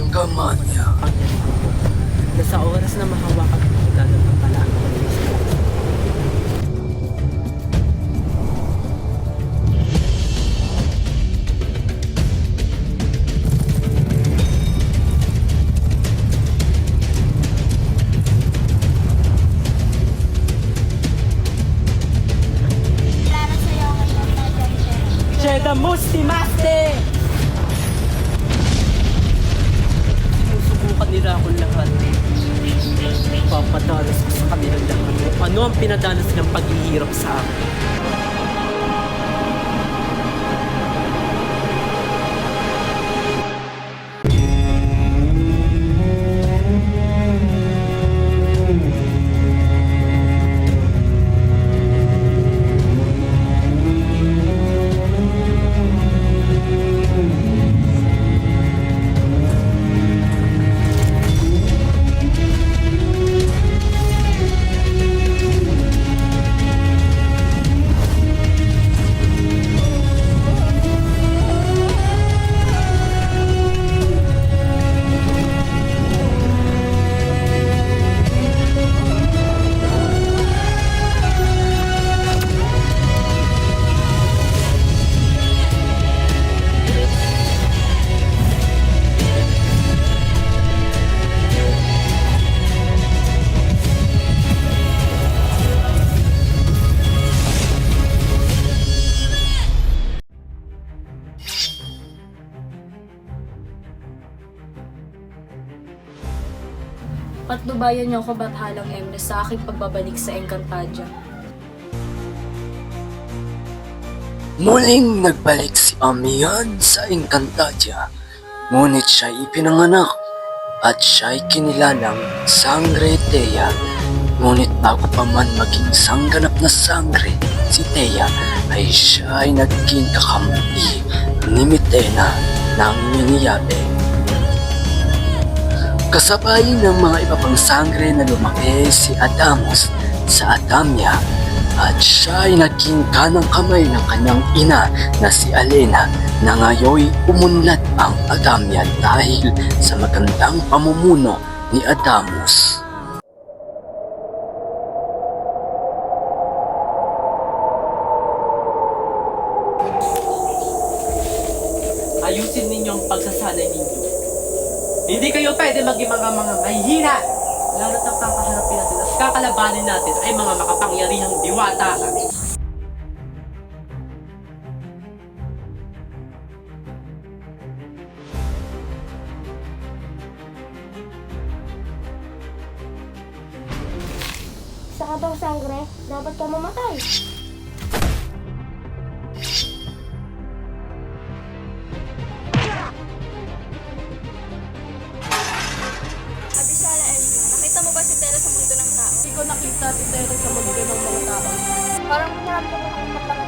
Sangamanya. Na sa oras na mahawakan mo, dadating pala ang Diyos. Para sa'yo ngayon na ganyan. Chega Musti Maste! Sinusubukan nila akong lahat. Papadanas ko sa kanilang lahat kung ano ang pinadanas ng paghihirap sa akin. Patnubayan niyo ako Bathalang Emnes sa aking pagbabalik sa Encantadia. Muling nagbalik si Amian sa Encantadia, ngunit siya'y ipinanganak at siya'y kinilalang Sangre Teya. Ngunit bago pa man maging sangganap na sangre, si Teya ay siya'y naging kakampi ni Mitena ng Miniabe. Kasabay ng mga iba pang sangre na lumaki si Adamos sa Adamya at siya ay naging kanang kamay ng kanyang ina na si Alena na ngayoy umunlad ang Adamya dahil sa magandang pamumuno ni Adamos. Ayusin ninyo ang pagsasanay ninyo. Hindi kayo pwede maging mga mahihina. Lalo't ang kakaharapin natin at kakalabanin natin ay mga makapangyarihang diwata. Isa ka bang sangre? Dapat ka mamatay. Abisala Elsa, nakita mo ba si Tera sa mundo ng tao? Hindi ko nakita si Tere sa mundo ng mga tao. Parang masarap ka ba ang matangay